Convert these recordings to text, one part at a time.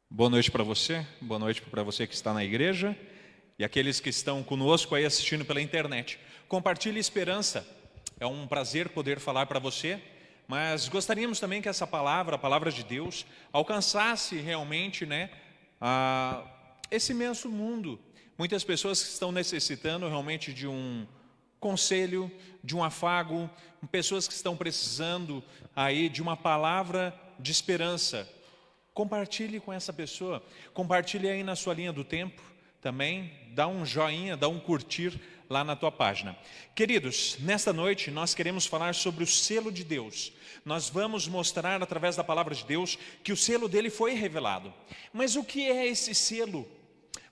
Boa noite para você, boa noite para você que está na igreja e aqueles que estão conosco aí assistindo pela internet. Compartilhe esperança, é um prazer poder falar para você, mas gostaríamos também que essa palavra, a palavra de Deus, alcançasse realmente, esse imenso mundo. Muitas pessoas que estão necessitando realmente de um conselho, de um afago, pessoas que estão precisando aí de uma palavra de esperança. Compartilhe com essa pessoa, compartilhe aí na sua linha do tempo também, dá um joinha, dá um curtir lá na tua página. Queridos, nesta noite nós queremos falar sobre o selo de Deus. Nós vamos mostrar através da palavra de Deus que o selo dele foi revelado. Mas o que é esse selo?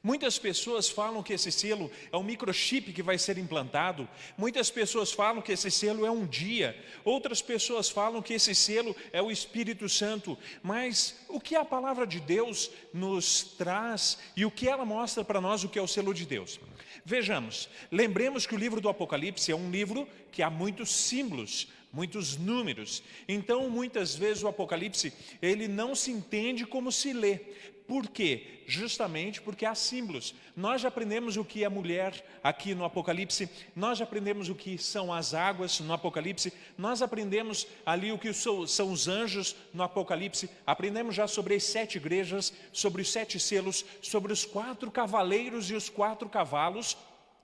Muitas pessoas falam que esse selo é um microchip que vai ser implantado. Muitas pessoas falam que esse selo é um dia. Outras pessoas falam que esse selo é o Espírito Santo. Mas o que a palavra de Deus nos traz e o que ela mostra para nós o que é o selo de Deus? Vejamos, lembremos que o livro do Apocalipse é um livro que há muitos símbolos, muitos números. Então, muitas vezes o Apocalipse, ele não se entende como se lê. Por quê? Justamente porque há símbolos. Nós já aprendemos o que é mulher aqui no Apocalipse, nós já aprendemos o que são as águas no Apocalipse, nós aprendemos ali o que são os anjos no Apocalipse, aprendemos já sobre as 7 igrejas, sobre os 7 selos, sobre os 4 cavaleiros e os 4 cavalos.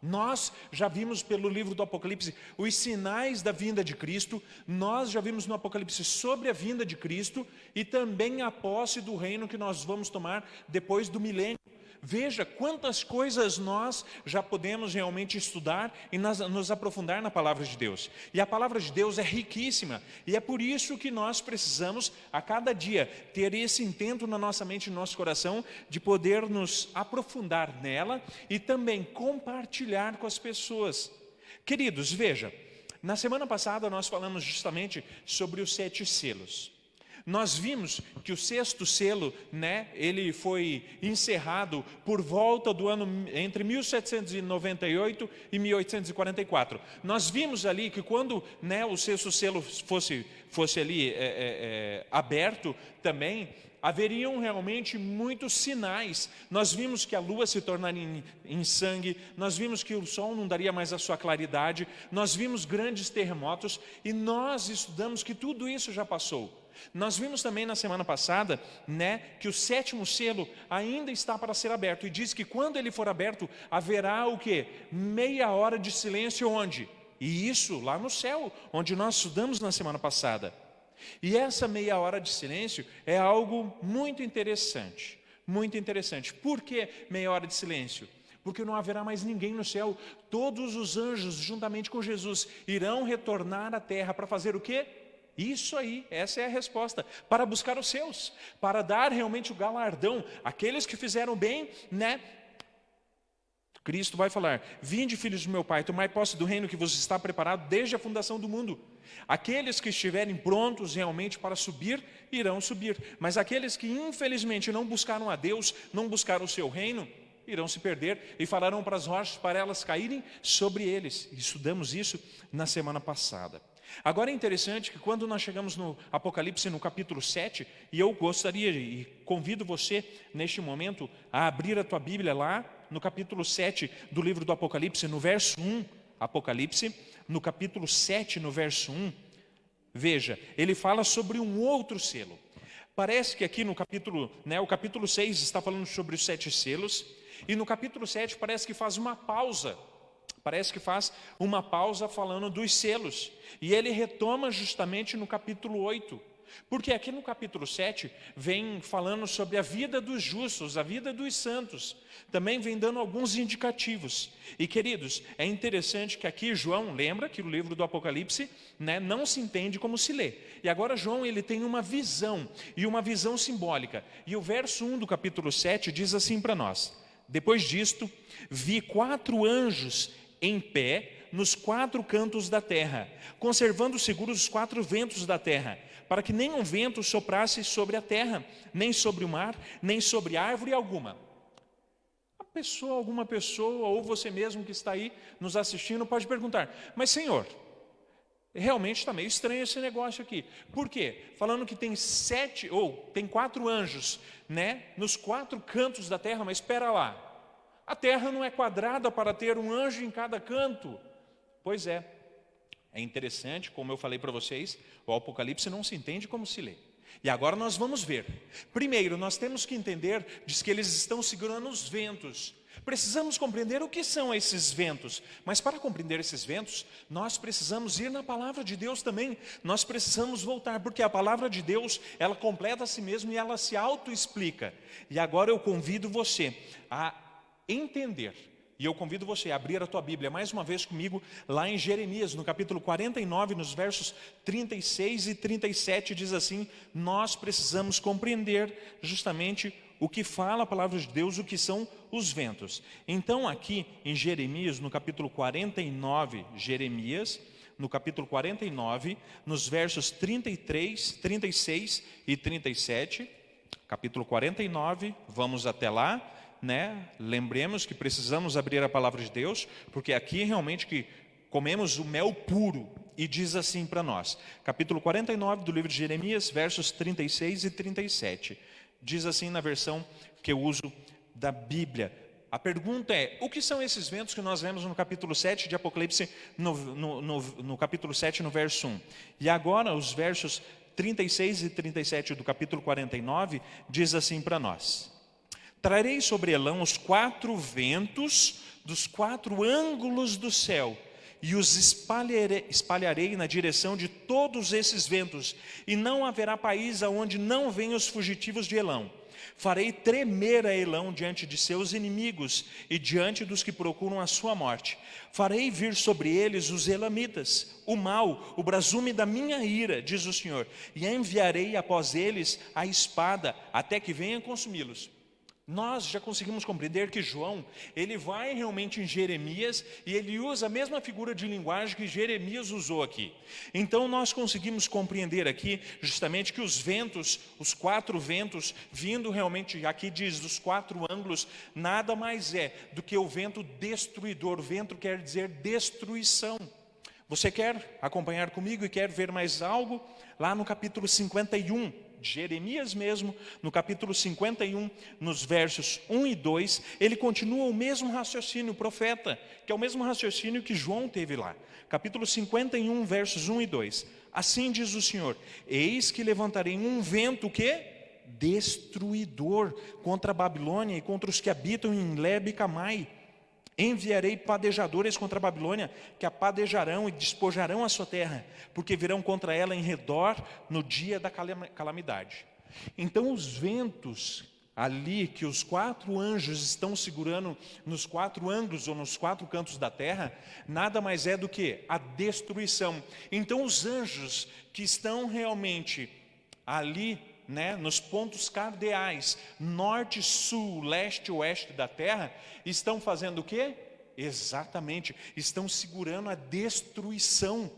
Nós já vimos pelo livro do Apocalipse os sinais da vinda de Cristo, nós já vimos no Apocalipse sobre a vinda de Cristo e também a posse do reino que nós vamos tomar depois do milênio. Veja quantas coisas nós já podemos realmente estudar e nos aprofundar na palavra de Deus. E a palavra de Deus é riquíssima e é por isso que nós precisamos a cada dia ter esse intento na nossa mente e no nosso coração de poder nos aprofundar nela e também compartilhar com as pessoas. Queridos, veja, na semana passada nós falamos justamente sobre os 7 selos. Nós vimos que o 6º selo, ele foi encerrado por volta do ano entre 1798 e 1844. Nós vimos ali que quando o 6º selo fosse ali aberto também, haveriam realmente muitos sinais. Nós vimos que a lua se tornaria em sangue, nós vimos que o sol não daria mais a sua claridade, nós vimos grandes terremotos e nós estudamos que tudo isso já passou. Nós vimos também na semana passada, que o 7º selo ainda está para ser aberto. E diz que quando ele for aberto, haverá o quê? Meia hora de silêncio onde? E isso lá no céu, onde nós estudamos na semana passada. E essa meia hora de silêncio é algo muito interessante. Muito interessante. Por que meia hora de silêncio? Porque não haverá mais ninguém no céu. Todos os anjos, juntamente com Jesus, irão retornar à terra para fazer o quê? Isso aí, essa é a resposta, para buscar os seus, para dar realmente o galardão, aqueles que fizeram bem, Cristo vai falar, vinde filhos do meu Pai, tomai posse do reino que vos está preparado desde a fundação do mundo. Aqueles que estiverem prontos realmente para subir, irão subir, mas aqueles que infelizmente não buscaram a Deus, não buscaram o seu reino, irão se perder e falarão para as rochas para elas caírem sobre eles. Estudamos isso na semana passada. Agora é interessante que quando nós chegamos no Apocalipse, no capítulo 7, e eu gostaria e convido você neste momento a abrir a tua Bíblia lá no capítulo 7 do livro do Apocalipse, no verso 1, Apocalipse, no capítulo 7, no verso 1, veja, ele fala sobre um outro selo. Parece que aqui no capítulo, o capítulo 6 está falando sobre os 7 selos, e no capítulo 7 parece que faz uma pausa. Parece que faz uma pausa falando dos selos. E ele retoma justamente no capítulo 8. Porque aqui no capítulo 7 vem falando sobre a vida dos justos, a vida dos santos. Também vem dando alguns indicativos. E queridos, é interessante que aqui João, lembra que o livro do Apocalipse não se entende como se lê. E agora João ele tem uma visão, e uma visão simbólica. E o verso 1 do capítulo 7 diz assim para nós. Depois disto, vi 4 anjos em pé nos 4 cantos da terra, conservando seguros os 4 ventos da terra, para que nenhum vento soprasse sobre a terra, nem sobre o mar, nem sobre árvore alguma. Alguma pessoa, ou você mesmo que está aí nos assistindo, pode perguntar, mas Senhor, Realmente está meio estranho esse negócio aqui. Por quê? Falando que tem tem 4 anjos, né, nos 4 cantos da terra, mas espera lá. A terra não é quadrada para ter um anjo em cada canto. Pois é. É interessante, como eu falei para vocês, o Apocalipse não se entende como se lê. E agora nós vamos ver. Primeiro, nós temos que entender, diz que eles estão segurando os ventos. Precisamos compreender o que são esses ventos. Mas para compreender esses ventos, nós precisamos ir na palavra de Deus também. Nós precisamos voltar, porque a palavra de Deus, ela completa a si mesma e ela se auto-explica. E agora eu convido você a entender. E eu convido você a abrir a tua Bíblia mais uma vez comigo, lá em Jeremias, no capítulo 49, nos versos 36 e 37, diz assim: nós precisamos compreender justamente o que fala a palavra de Deus, o que são os ventos. Então aqui em Jeremias, no capítulo 49, no capítulo 49, nos versos 33, 36 e 37, capítulo 49, vamos até lá. Né? Lembremos que precisamos abrir a palavra de Deus, porque aqui realmente que comemos o mel puro. E diz assim para nós, capítulo 49 do livro de Jeremias, versos 36 e 37. Diz assim na versão que eu uso da Bíblia. A pergunta é: o que são esses ventos que nós vemos no capítulo 7 de Apocalipse, no capítulo 7, no verso 1? E agora os versos 36 e 37 do capítulo 49 diz assim para nós: trarei sobre Elão os 4 ventos dos 4 ângulos do céu, e os espalharei na direção de todos esses ventos, e não haverá país aonde não venham os fugitivos de Elão. Farei tremer a Elão diante de seus inimigos e diante dos que procuram a sua morte. Farei vir sobre eles os elamitas, o mal, o brasume da minha ira, diz o Senhor, e enviarei após eles a espada, até que venha consumi-los. Nós já conseguimos compreender que João, ele vai realmente em Jeremias e ele usa a mesma figura de linguagem que Jeremias usou aqui. Então nós conseguimos compreender aqui justamente que os ventos, os 4 ventos, vindo realmente, aqui diz dos 4 ângulos, nada mais é do que o vento destruidor. O vento quer dizer destruição. Você quer acompanhar comigo e quer ver mais algo? Lá no capítulo 51, Jeremias mesmo, no capítulo 51, nos versos 1 e 2, ele continua o mesmo raciocínio, o profeta, que é o mesmo raciocínio que João teve lá. Capítulo 51, versos 1 e 2. Assim diz o Senhor: eis que levantarei um vento que destruidor contra a Babilônia e contra os que habitam em Lebe e Camai. Enviarei padejadores contra a Babilônia, que a padejarão e despojarão a sua terra, porque virão contra ela em redor no dia da calamidade. Então os ventos ali que os 4 anjos estão segurando nos 4 ângulos ou nos 4 cantos da terra, nada mais é do que a destruição. Então os anjos que estão realmente ali, né, nos pontos cardeais, norte, sul, leste e oeste da terra, estão fazendo o quê? Exatamente, estão segurando a destruição.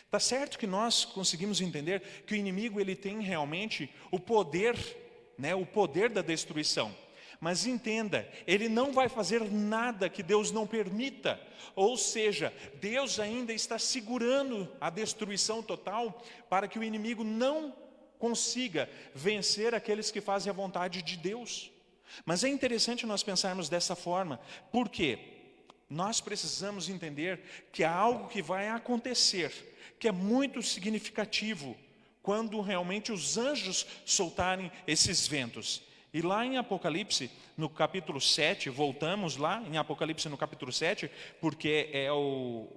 Tá certo que nós conseguimos entender que o inimigo ele tem realmente o poder, né, o poder da destruição. Mas entenda, ele não vai fazer nada que Deus não permita. Ou seja, Deus ainda está segurando a destruição total para que o inimigo não consiga vencer aqueles que fazem a vontade de Deus. Mas é interessante nós pensarmos dessa forma, porque nós precisamos entender que há algo que vai acontecer, que é muito significativo, quando realmente os anjos soltarem esses ventos. E lá em Apocalipse, no capítulo 7, voltamos lá em Apocalipse no capítulo 7, porque é o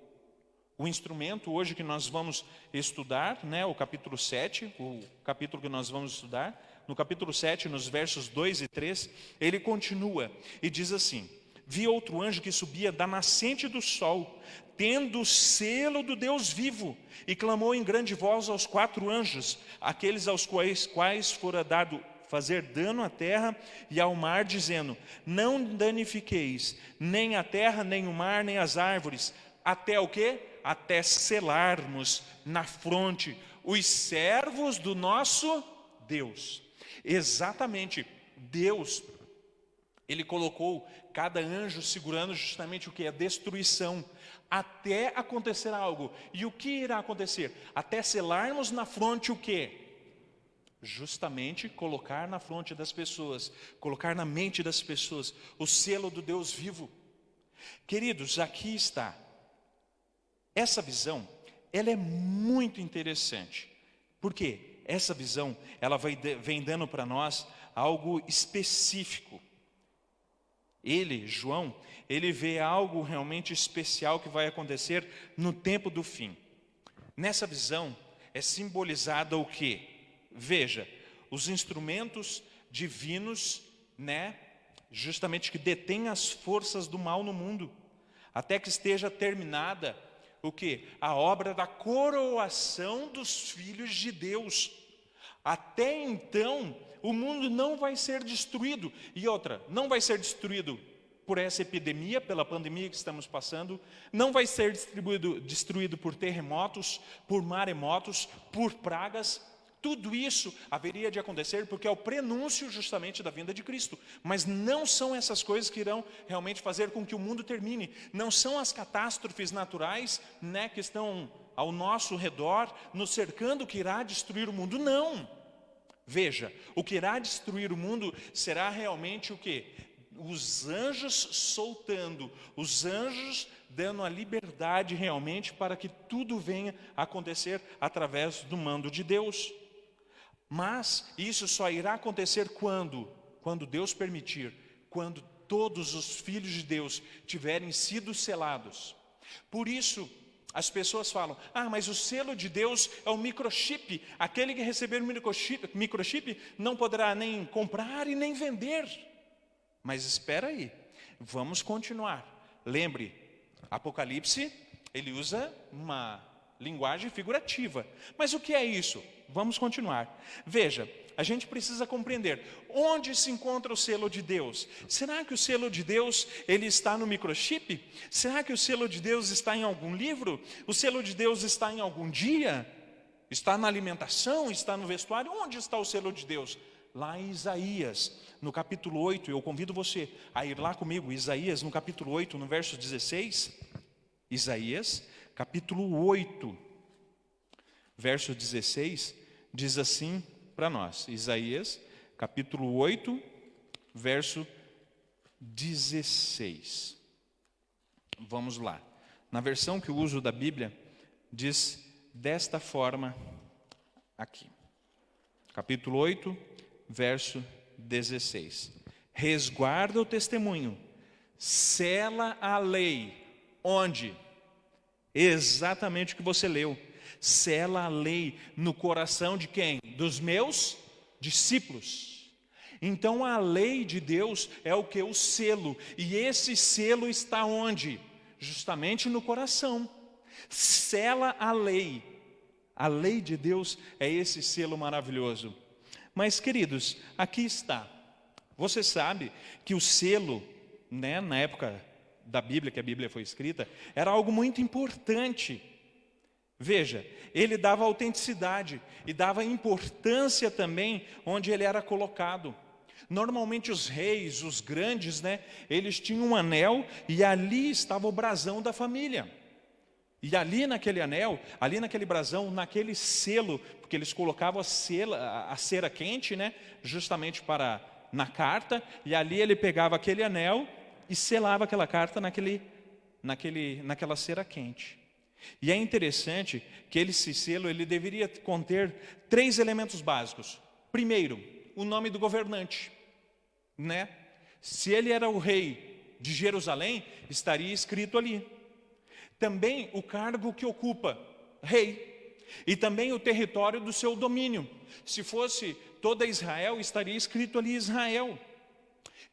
instrumento hoje que nós vamos estudar, né, o capítulo 7, o capítulo que nós vamos estudar, no capítulo 7, nos versos 2 e 3, ele continua e diz assim: vi outro anjo que subia da nascente do sol, tendo o selo do Deus vivo, e clamou em grande voz aos 4 anjos, aqueles aos quais fora dado fazer dano à terra e ao mar, dizendo: não danifiqueis nem a terra, nem o mar, nem as árvores, até o quê? Até selarmos na fronte os servos do nosso Deus. Exatamente, Deus, Ele colocou cada anjo segurando justamente o que? A destruição, até acontecer algo. E o que irá acontecer? Até selarmos na fronte o quê? Justamente colocar na fronte das pessoas, colocar na mente das pessoas o selo do Deus vivo. Queridos, aqui está. Essa visão, ela é muito interessante. Por quê? Essa visão, ela vem dando para nós algo específico. Ele, João, ele vê algo realmente especial que vai acontecer no tempo do fim. Nessa visão é simbolizado o quê? Veja, os instrumentos divinos, justamente que detêm as forças do mal no mundo, até que esteja terminada o quê? A obra da coroação dos filhos de Deus. Até então, o mundo não vai ser destruído. E outra, não vai ser destruído por essa epidemia, pela pandemia que estamos passando, não vai ser destruído por terremotos, por maremotos, por pragas. Tudo isso haveria de acontecer porque é o prenúncio justamente da vinda de Cristo. Mas não são essas coisas que irão realmente fazer com que o mundo termine. Não são as catástrofes naturais, que estão ao nosso redor, nos cercando, que irá destruir o mundo. Não. Veja, o que irá destruir o mundo será realmente o quê? Os anjos soltando, os anjos dando a liberdade realmente para que tudo venha a acontecer através do mando de Deus. Mas isso só irá acontecer quando Deus permitir, quando todos os filhos de Deus tiverem sido selados. Por isso, as pessoas falam, mas o selo de Deus é o microchip. Aquele que receber o microchip não poderá nem comprar e nem vender. Mas espera aí, vamos continuar. Lembre, Apocalipse, ele usa uma linguagem figurativa. Mas o que é isso? Vamos continuar. Veja, a gente precisa compreender onde se encontra o selo de Deus. Será que o selo de Deus ele está no microchip? Será que o selo de Deus está em algum livro? O selo de Deus está em algum dia? Está na alimentação? Está no vestuário? Onde está o selo de Deus? Lá em Isaías, no capítulo 8, eu convido você a ir lá comigo, Isaías, no capítulo 8, no verso 16. Isaías, capítulo 8, verso 16, diz assim para nós. Isaías, capítulo 8, verso 16. Vamos lá. Na versão que eu uso da Bíblia, diz desta forma aqui. Capítulo 8, verso 16. Resguarda o testemunho, sela a lei. Onde? Exatamente o que você leu. Sela a lei no coração de quem? Dos meus discípulos. Então a lei de Deus é o que? O selo. E esse selo está onde? Justamente no coração. Sela a lei. A lei de Deus é esse selo maravilhoso. Mas, queridos, aqui está. Você sabe que o selo, na época da Bíblia, que a Bíblia foi escrita, era algo muito importante. Veja, ele dava autenticidade e dava importância também onde ele era colocado. Normalmente os reis, os grandes, eles tinham um anel e ali estava o brasão da família. E ali naquele anel, ali naquele brasão, naquele selo, porque eles colocavam a cera quente, justamente na carta, e ali ele pegava aquele anel e selava aquela carta naquela cera quente. E é interessante que esse selo ele deveria conter 3 elementos básicos. Primeiro, o nome do governante, Se ele era o rei de Jerusalém, estaria escrito ali. Também o cargo que ocupa, rei, e também o território do seu domínio. Se fosse toda Israel, estaria escrito ali Israel.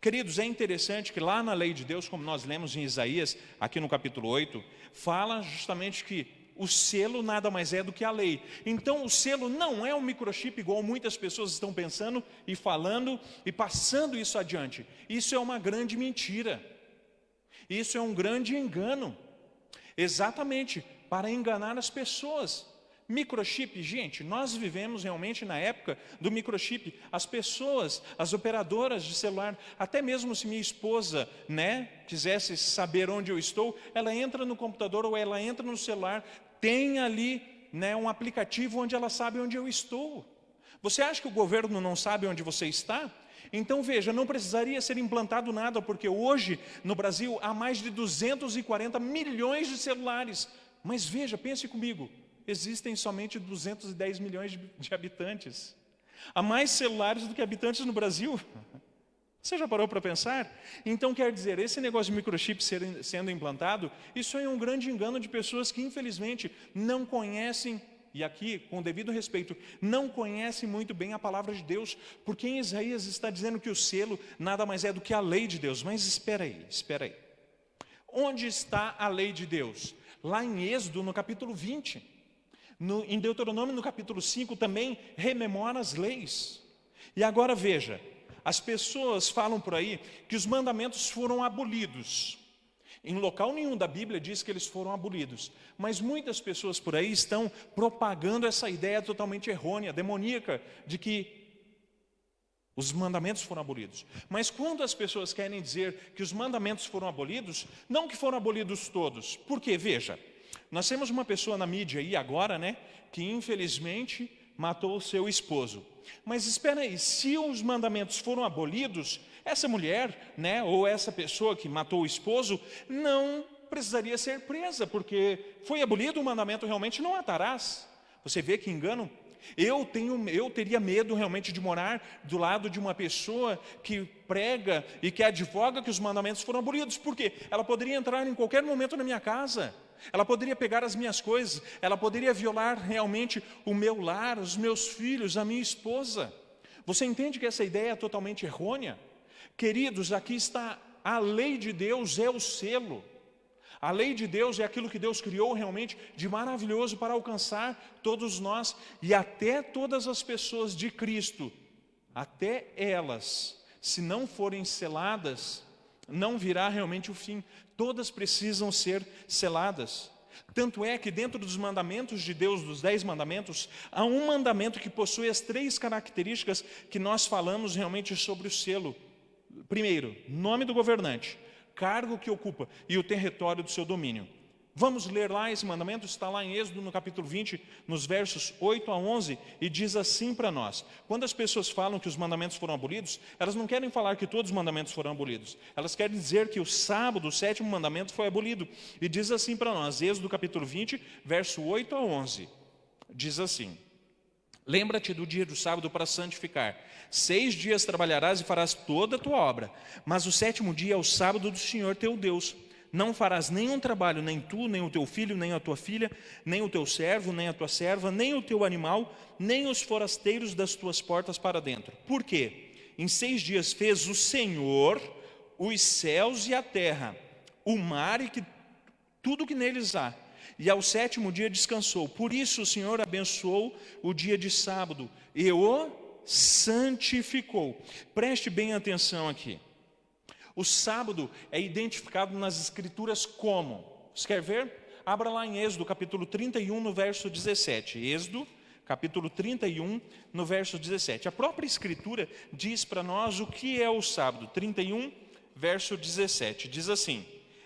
Queridos, é interessante que lá na lei de Deus, como nós lemos em Isaías, aqui no capítulo 8, fala justamente que o selo nada mais é do que a lei. Então o selo não é um microchip igual muitas pessoas estão pensando e falando e passando isso adiante. Isso é uma grande mentira. Isso é um grande engano. Exatamente para enganar as pessoas. Microchip, gente, nós vivemos realmente na época do microchip. As pessoas, as operadoras de celular, até mesmo se minha esposa, quisesse saber onde eu estou, ela entra no computador ou ela entra no celular, tem ali, um aplicativo onde ela sabe onde eu estou. Você acha que o governo não sabe onde você está? Então veja, não precisaria ser implantado nada, porque hoje no Brasil há mais de 240 milhões de celulares. Mas veja, pense comigo, existem somente 210 milhões de habitantes. Há mais celulares do que habitantes no Brasil. Você já parou para pensar? Então quer dizer, esse negócio de microchip sendo implantado, isso é um grande engano de pessoas que infelizmente não conhecem, e aqui, com o devido respeito, não conhecem muito bem a palavra de Deus, porque em Isaías está dizendo que o selo nada mais é do que a lei de Deus. Mas espera aí. Onde está a lei de Deus? Lá em Êxodo, no capítulo 20. Em Deuteronômio, no capítulo 5, também rememora as leis. E agora veja, as pessoas falam por aí que os mandamentos foram abolidos. Em local nenhum da Bíblia diz que eles foram abolidos. Mas muitas pessoas por aí estão propagando essa ideia totalmente errônea, demoníaca, de que os mandamentos foram abolidos. Mas quando as pessoas querem dizer que os mandamentos foram abolidos, não que foram abolidos todos. Por quê? Veja, nós temos uma pessoa na mídia aí agora, que infelizmente matou o seu esposo. Mas espera aí, se os mandamentos foram abolidos, essa mulher, ou essa pessoa que matou o esposo, não precisaria ser presa, porque foi abolido o mandamento realmente, não matarás. Você vê que engano? Eu teria medo realmente de morar do lado de uma pessoa que prega e que advoga que os mandamentos foram abolidos. Por quê? Ela poderia entrar em qualquer momento na minha casa. Ela poderia pegar as minhas coisas. Ela poderia violar realmente o meu lar, os meus filhos, a minha esposa. Você entende que essa ideia é totalmente errônea? Queridos, aqui está a lei de Deus, é o selo. A lei de Deus é aquilo que Deus criou realmente de maravilhoso para alcançar todos nós e até todas as pessoas de Cristo. Até elas, se não forem seladas, não virá realmente o fim. Todas precisam ser seladas. Tanto é que dentro dos mandamentos de Deus, dos 10 mandamentos, há um mandamento que possui as 3 características que nós falamos realmente sobre o selo. Primeiro, nome do governante, cargo que ocupa e o território do seu domínio. Vamos ler lá esse mandamento, está lá em Êxodo no capítulo 20, nos versos 8 a 11, e diz assim para nós. Quando as pessoas falam que os mandamentos foram abolidos, elas não querem falar que todos os mandamentos foram abolidos. Elas querem dizer que o sábado, o 7º mandamento, foi abolido. E diz assim para nós, Êxodo capítulo 20, verso 8 a 11. Diz assim: lembra-te do dia do sábado para santificar. 6 dias trabalharás e farás toda a tua obra, mas o 7º dia é o sábado do Senhor teu Deus. Não farás nenhum trabalho, nem tu, nem o teu filho, nem a tua filha, nem o teu servo, nem a tua serva, nem o teu animal, nem os forasteiros das tuas portas para dentro. Por quê? Em 6 dias fez o Senhor os céus e a terra, o mar e tudo que neles há. E ao 7º dia descansou. Por isso o Senhor abençoou o dia de sábado e o santificou. Preste bem atenção aqui. O sábado é identificado nas Escrituras como? Você quer ver? Abra lá em Êxodo, capítulo 31, no verso 17. Êxodo, capítulo 31, no verso 17. A própria Escritura diz para nós o que é o sábado. 31, verso 17. Diz assim: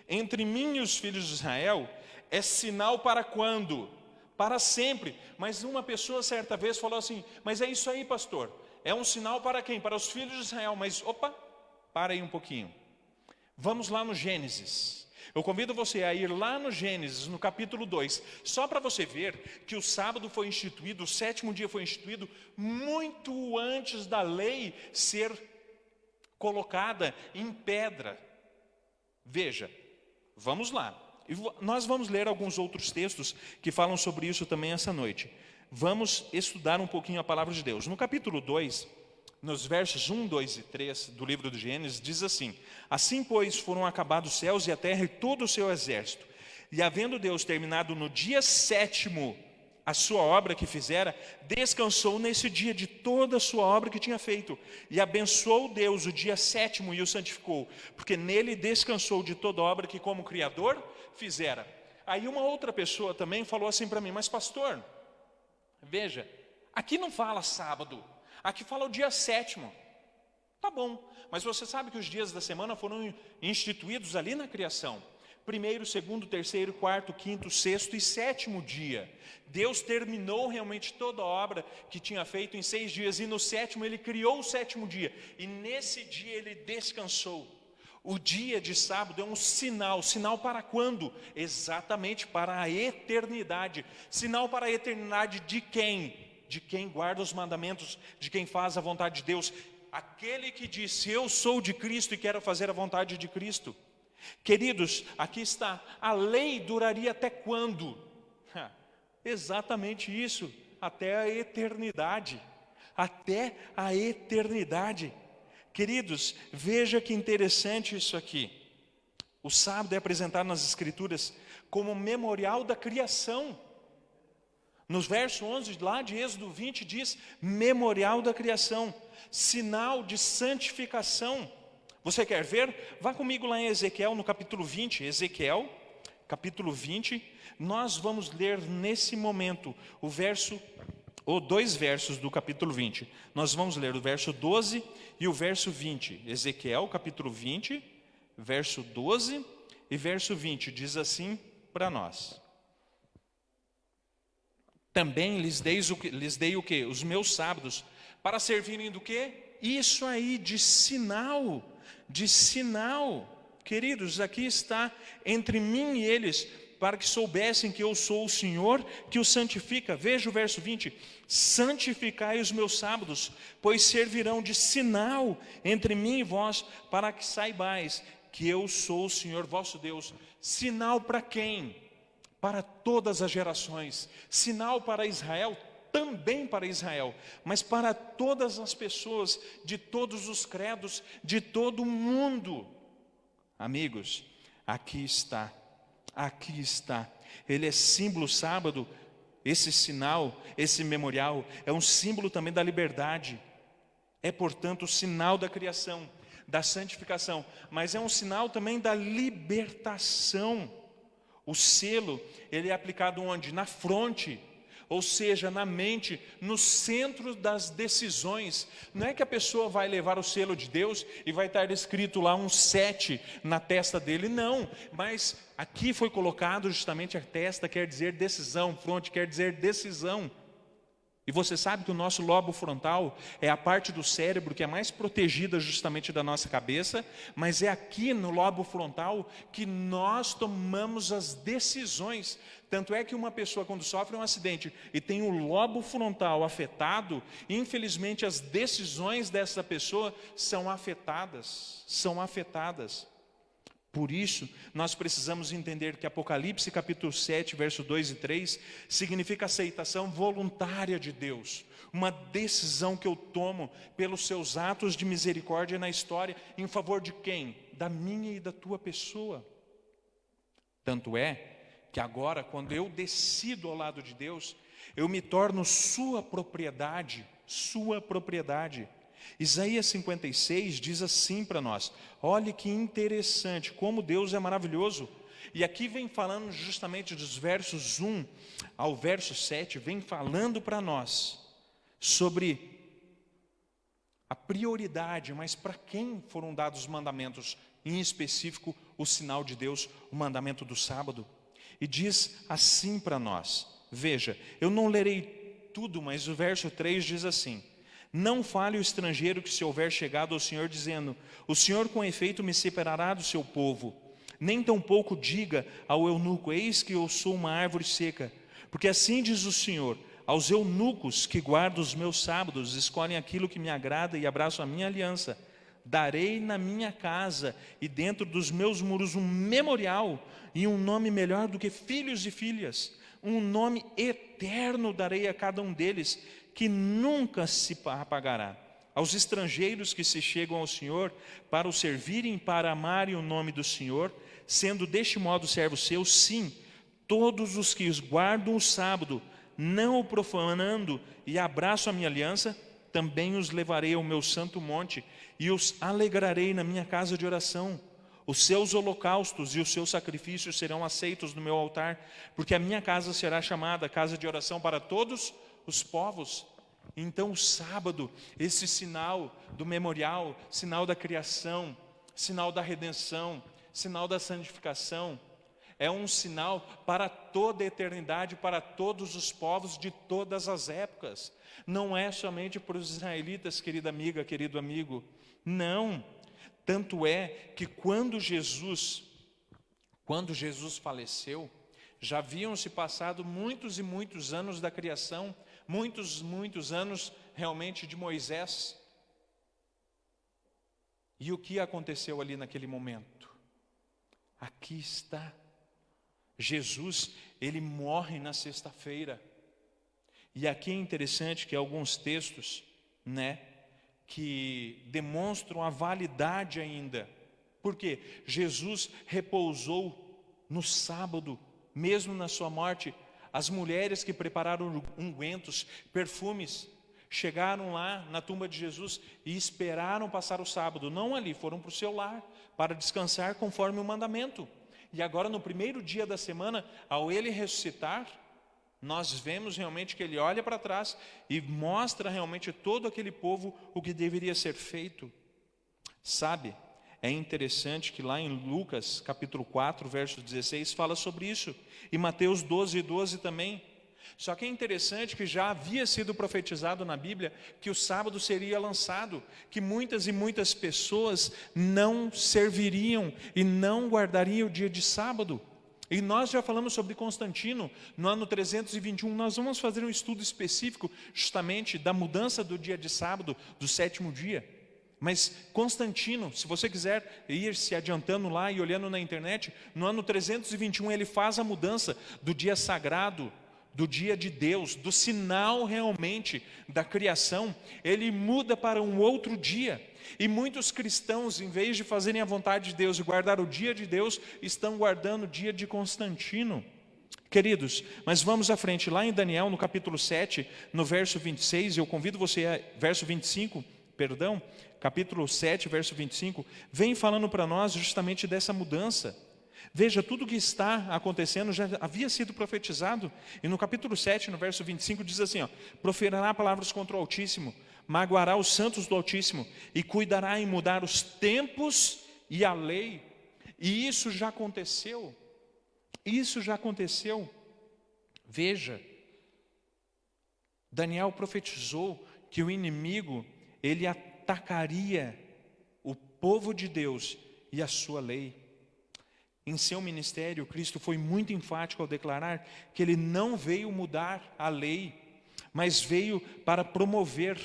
entre mim e os filhos de Israel é sinal para quando? Para sempre. Mas uma pessoa certa vez falou assim: mas é isso aí, pastor. É um sinal para quem? Para os filhos de Israel. Mas, para aí um pouquinho. Vamos lá no Gênesis. Eu convido você a ir lá no Gênesis, no capítulo 2, só para você ver que o sábado foi instituído, o 7º dia foi instituído muito antes da lei ser colocada em pedra. Veja, vamos lá. Nós vamos ler alguns outros textos que falam sobre isso também essa noite. Vamos estudar um pouquinho a palavra de Deus. No capítulo 2, nos versos 1, 2 e 3 do livro do Gênesis, diz assim: assim, pois, foram acabados os céus e a terra e todo o seu exército. E havendo Deus terminado no dia 7º a sua obra que fizera, descansou nesse dia de toda a sua obra que tinha feito. E abençoou Deus o dia 7º e o santificou, porque nele descansou de toda a obra que como Criador fizera. Aí uma outra pessoa também falou assim para mim: mas pastor, Veja, aqui não fala sábado, aqui fala o dia 7º. Tá bom, mas você sabe que os dias da semana foram instituídos ali na criação. 1º, 2º, 3º, 4º, 5º, 6º e 7º dia. Deus terminou realmente toda a obra que tinha feito em 6 dias. E no 7º Ele criou o 7º dia. E nesse dia Ele descansou. O dia de sábado é um sinal. Sinal para quando? Exatamente para a eternidade. Sinal para a eternidade de quem? De quem guarda os mandamentos, de quem faz a vontade de Deus. Aquele que disse, eu sou de Cristo e quero fazer a vontade de Cristo. Queridos, aqui está, a lei duraria até quando? Exatamente isso, até a eternidade. Até a eternidade. Queridos, veja que interessante isso aqui. O sábado é apresentado nas Escrituras como memorial da criação. Nos versos 11 lá de Êxodo 20 diz, memorial da criação, sinal de santificação. Você quer ver? Vá comigo lá em Ezequiel, no capítulo 20. Ezequiel, capítulo 20. Nós vamos ler nesse momento o verso, ou 2 versos do capítulo 20. Nós vamos ler o verso 12 e o verso 20. Ezequiel, capítulo 20, verso 12 e verso 20. Diz assim para nós. Também lhes dei o quê? Os meus sábados, para servirem do quê? Isso aí, de sinal. De sinal. Queridos, aqui está entre mim e eles, para que soubessem que eu sou o Senhor que os santifica. Veja o verso 20. Santificai os meus sábados, pois servirão de sinal entre mim e vós, para que saibais que eu sou o Senhor vosso Deus. Sinal para quem? Para todas as gerações. Sinal para Israel, também para Israel, mas para todas as pessoas, de todos os credos, de todo o mundo. Amigos, aqui está. Aqui está. Ele é símbolo, sábado, esse sinal, esse memorial, é um símbolo também da liberdade. É, portanto, o sinal da criação, da santificação, mas é um sinal também da libertação. O selo, ele é aplicado onde? Na fronte, ou seja, na mente, no centro das decisões. Não é que a pessoa vai levar o selo de Deus e vai estar escrito lá um 7 na testa dele, não. Mas aqui foi colocado justamente a testa, quer dizer decisão, fronte quer dizer decisão. E você sabe que o nosso lobo frontal é a parte do cérebro que é mais protegida justamente da nossa cabeça, mas é aqui no lobo frontal que nós tomamos as decisões. Tanto é que uma pessoa, quando sofre um acidente e tem o lobo frontal afetado, infelizmente as decisões dessa pessoa são afetadas. Por isso, nós precisamos entender que Apocalipse capítulo 7, verso 2 e 3, significa aceitação voluntária de Deus. Uma decisão que eu tomo pelos seus atos de misericórdia na história, em favor de quem? Da minha e da tua pessoa. Tanto é que agora, quando eu decido ao lado de Deus, eu me torno sua propriedade, sua propriedade. Isaías 56 diz assim para nós, olhe que interessante, como Deus é maravilhoso. E aqui vem falando justamente dos versos 1 ao verso 7, vem falando para nós sobre a prioridade, mas para quem foram dados os mandamentos, em específico o sinal de Deus, o mandamento do sábado. E diz assim para nós, veja, eu não lerei tudo, mas o verso 3 diz assim, não fale o estrangeiro que se houver chegado ao Senhor dizendo, o Senhor com efeito me separará do seu povo, nem tampouco diga ao eunuco, eis que eu sou uma árvore seca, porque assim diz o Senhor, aos eunucos que guardam os meus sábados, escolhem aquilo que me agrada e abraçam a minha aliança, darei na minha casa e dentro dos meus muros um memorial e um nome melhor do que filhos e filhas, um nome eterno darei a cada um deles, que nunca se apagará. Aos estrangeiros que se chegam ao Senhor para o servirem, para amarem o nome do Senhor, sendo deste modo servos seus, sim, todos os que guardam o sábado, não o profanando e abraçam a minha aliança, também os levarei ao meu santo monte e os alegrarei na minha casa de oração. Os seus holocaustos e os seus sacrifícios serão aceitos no meu altar, porque a minha casa será chamada casa de oração para todos os povos. Então o sábado, esse sinal do memorial, sinal da criação, sinal da redenção, sinal da santificação, é um sinal para toda a eternidade, para todos os povos de todas as épocas. Não é somente para os israelitas, querida amiga, querido amigo. Não. Tanto é que quando Jesus faleceu, já haviam se passado muitos e muitos anos da criação, muitos anos realmente de Moisés. E o que aconteceu ali naquele momento? Aqui está. Jesus, ele morre na sexta-feira. E aqui é interessante que alguns textos, que demonstram a validade ainda. Porque Jesus repousou no sábado, mesmo na sua morte. As mulheres que prepararam ungüentos, perfumes, chegaram lá na tumba de Jesus e esperaram passar o sábado. Não ali, foram para o seu lar, para descansar conforme o mandamento. E agora no primeiro dia da semana, ao ele ressuscitar, nós vemos realmente que ele olha para trás e mostra realmente todo aquele povo o que deveria ser feito. Sabe, é interessante que lá em Lucas capítulo 4, verso 16, fala sobre isso. E Mateus 12:12 também. Só que é interessante que já havia sido profetizado na Bíblia que o sábado seria lançado, que muitas e muitas pessoas não serviriam e não guardariam o dia de sábado. E nós já falamos sobre Constantino, no ano 321, nós vamos fazer um estudo específico justamente da mudança do dia de sábado, do sétimo dia. Mas Constantino, se você quiser ir se adiantando lá e olhando na internet, no ano 321 ele faz a mudança do dia sagrado, do dia de Deus, do sinal realmente da criação, ele muda para um outro dia. E muitos cristãos, em vez de fazerem a vontade de Deus e guardar o dia de Deus, estão guardando o dia de Constantino. Queridos, mas vamos à frente, lá em Daniel, no capítulo 7, no verso 26, eu convido você, capítulo 7, verso 25, vem falando para nós justamente dessa mudança. Veja, tudo o que está acontecendo já havia sido profetizado. E no capítulo 7, no verso 25, diz assim, proferirá palavras contra o Altíssimo, magoará os santos do Altíssimo, e cuidará em mudar os tempos e a lei. E isso já aconteceu. Isso já aconteceu. Veja, Daniel profetizou que o inimigo, ele atacaria o povo de Deus e a sua lei. Em seu ministério, Cristo foi muito enfático ao declarar que ele não veio mudar a lei, mas veio para promover.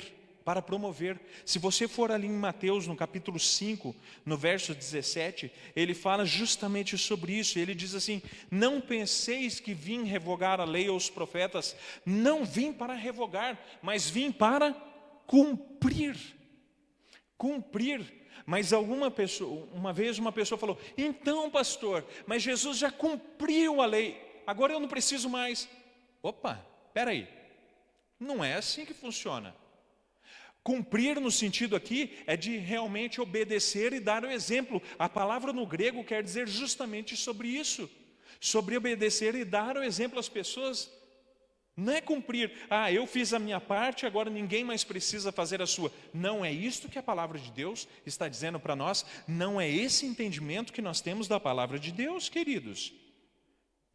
Se você for ali em Mateus, no capítulo 5, no verso 17, ele fala justamente sobre isso. Ele diz assim, não penseis que vim revogar a lei ou os profetas, não vim para revogar, mas vim para cumprir. Mas uma vez uma pessoa falou, então pastor, mas Jesus já cumpriu a lei, agora eu não preciso mais. Opa, espera aí, não é assim que funciona. Cumprir no sentido aqui é de realmente obedecer e dar o exemplo. A palavra no grego quer dizer justamente sobre isso, sobre obedecer e dar o exemplo às pessoas. Não é cumprir, eu fiz a minha parte, agora ninguém mais precisa fazer a sua. Não é isto que a palavra de Deus está dizendo para nós. Não é esse entendimento que nós temos da palavra de Deus, queridos.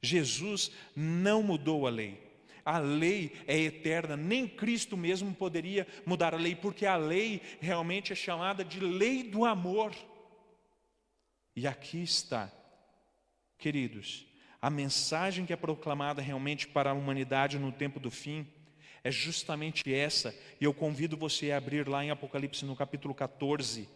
Jesus não mudou a lei. A lei é eterna, nem Cristo mesmo poderia mudar a lei, porque a lei realmente é chamada de lei do amor. E aqui está, queridos, a mensagem que é proclamada realmente para a humanidade no tempo do fim é justamente essa. E eu convido você a abrir lá em Apocalipse no capítulo 14.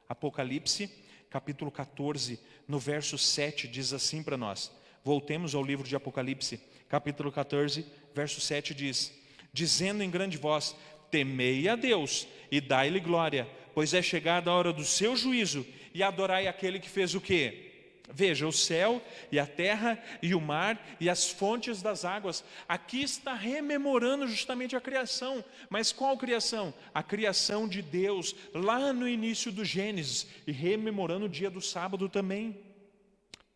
Apocalipse, capítulo 14, no verso 7, diz assim para nós. Voltemos ao livro de Apocalipse, capítulo 14, verso 7 diz, dizendo em grande voz, temei a Deus e dai-lhe glória, pois é chegada a hora do seu juízo, e adorai aquele que fez o quê? Veja, o céu e a terra e o mar e as fontes das águas. Aqui está rememorando justamente a criação. Mas qual criação? A criação de Deus, lá no início do Gênesis, e rememorando o dia do sábado também.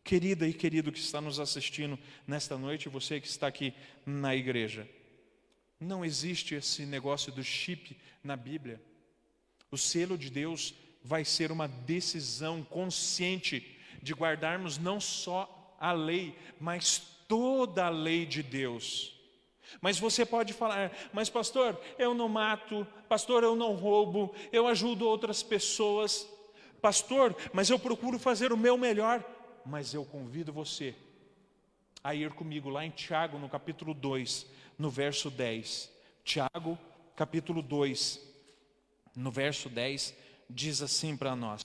Querida e querido que está nos assistindo nesta noite, você que está aqui na igreja, Não existe esse negócio do chip na Bíblia. O selo de Deus vai ser uma decisão consciente de guardarmos não só a lei, mas toda a lei de Deus. Mas você pode falar, mas pastor, eu não mato, pastor, eu não roubo, eu ajudo outras pessoas, pastor, mas eu procuro fazer o meu melhor. Mas eu convido você a ir comigo lá em Tiago, no capítulo 2, no verso 10. Tiago, capítulo 2, no verso 10, diz assim para nós: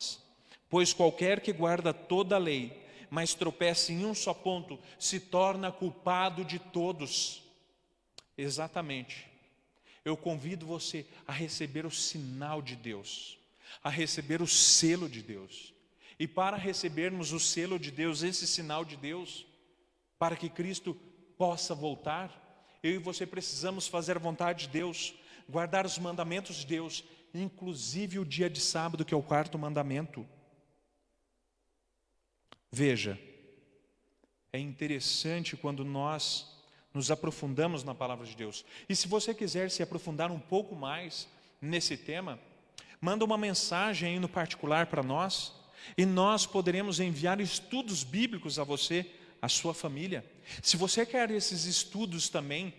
pois qualquer que guarda toda a lei, mas tropeça em um só ponto, se torna culpado de todos. Exatamente. Eu convido você a receber o sinal de Deus, a receber o selo de Deus. E para recebermos o selo de Deus, esse sinal de Deus, para que Cristo possa voltar, eu e você precisamos fazer a vontade de Deus, guardar os mandamentos de Deus, inclusive o dia de sábado, que é o 4º mandamento. Veja, é interessante quando nós nos aprofundamos na palavra de Deus. E se você quiser se aprofundar um pouco mais nesse tema, manda uma mensagem aí no particular para nós, e nós poderemos enviar estudos bíblicos a você, a sua família. Se você quer esses estudos também,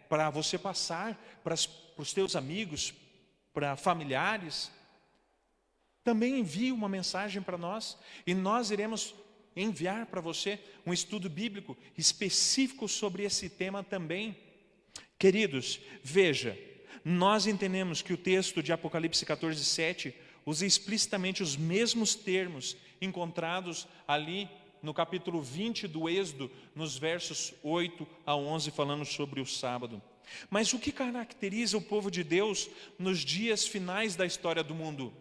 para você passar para os teus amigos, para familiares, também envie uma mensagem para nós, e nós iremos enviar para você um estudo bíblico específico sobre esse tema também. Queridos, veja, nós entendemos que o texto de Apocalipse 14, 7 usa explicitamente os mesmos termos encontrados ali no capítulo 20 do Êxodo, nos versos 8 a 11, falando sobre o sábado. Mas o que caracteriza o povo de Deus nos dias finais da história do mundo?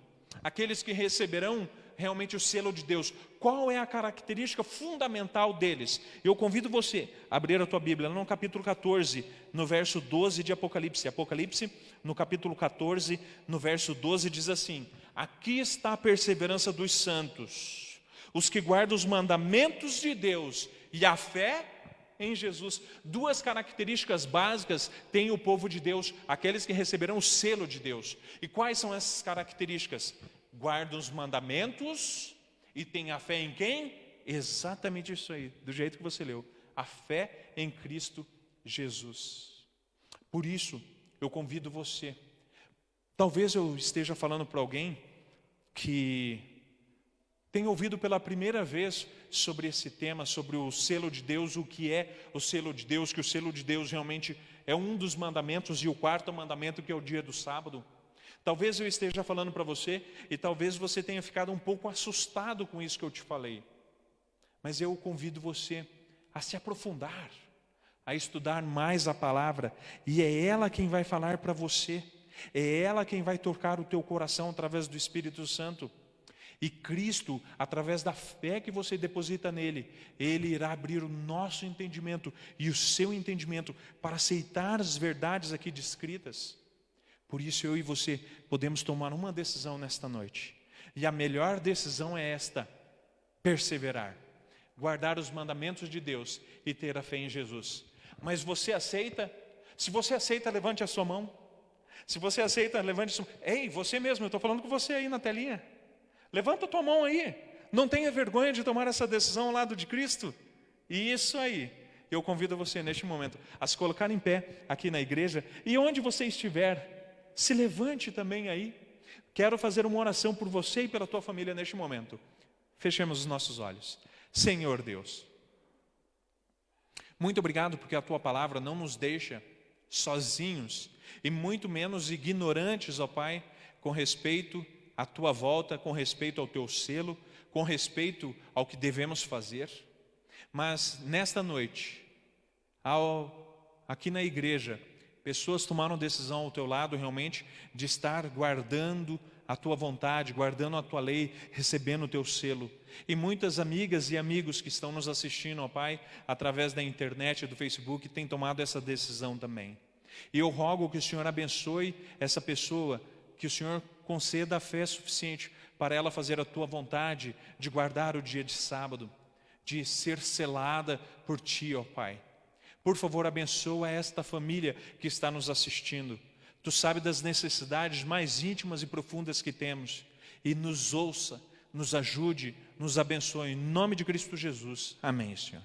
Aqueles que receberão realmente o selo de Deus. Qual é a característica fundamental deles? Eu convido você a abrir a tua Bíblia no capítulo 14, no verso 12 de Apocalipse. Apocalipse, no capítulo 14, no verso 12, diz assim: aqui está a perseverança dos santos, os que guardam os mandamentos de Deus e a fé em Jesus. Duas características básicas tem o povo de Deus, aqueles que receberão o selo de Deus. E quais são essas características? Guardam os mandamentos e tem a fé em quem? Exatamente isso aí, do jeito que você leu. A fé em Cristo Jesus. Por isso, eu convido você. Talvez eu esteja falando para alguém que tem ouvido pela primeira vez sobre esse tema, sobre o selo de Deus, o que é o selo de Deus, que o selo de Deus realmente é um dos mandamentos, e o 4º mandamento, que é o dia do sábado. Talvez eu esteja falando para você, e talvez você tenha ficado um pouco assustado com isso que eu te falei. Mas eu convido você a se aprofundar, a estudar mais a palavra, e é ela quem vai falar para você, é ela quem vai tocar o teu coração através do Espírito Santo. E Cristo, através da fé que você deposita nele, Ele irá abrir o nosso entendimento e o seu entendimento para aceitar as verdades aqui descritas. Por isso eu e você podemos tomar uma decisão nesta noite. E a melhor decisão é esta: perseverar, guardar os mandamentos de Deus e ter a fé em Jesus. Mas você aceita? Se você aceita, levante a sua mão. Se você aceita, levante a sua mão. Ei, você mesmo, eu estou falando com você aí na telinha. Levanta a tua mão aí. Não tenha vergonha de tomar essa decisão ao lado de Cristo. E isso aí, eu convido você neste momento a se colocar em pé aqui na igreja. E onde você estiver, se levante também aí. Quero fazer uma oração por você e pela tua família neste momento. Fechemos os nossos olhos. Senhor Deus, muito obrigado porque a tua palavra não nos deixa sozinhos e muito menos ignorantes, ó Pai, com respeito à tua volta, com respeito ao teu selo, com respeito ao que devemos fazer. Mas nesta noite, aqui na igreja, pessoas tomaram decisão ao teu lado realmente de estar guardando a tua vontade, guardando a tua lei, recebendo o teu selo. E muitas amigas e amigos que estão nos assistindo, ó Pai, através da internet, do Facebook, têm tomado essa decisão também. E eu rogo que o Senhor abençoe essa pessoa, que o Senhor conceda a fé suficiente para ela fazer a tua vontade, de guardar o dia de sábado, de ser selada por ti, ó Pai. Por favor, abençoa esta família que está nos assistindo. Tu sabes das necessidades mais íntimas e profundas que temos. E nos ouça, nos ajude, nos abençoe. Em nome de Cristo Jesus. Amém, Senhor.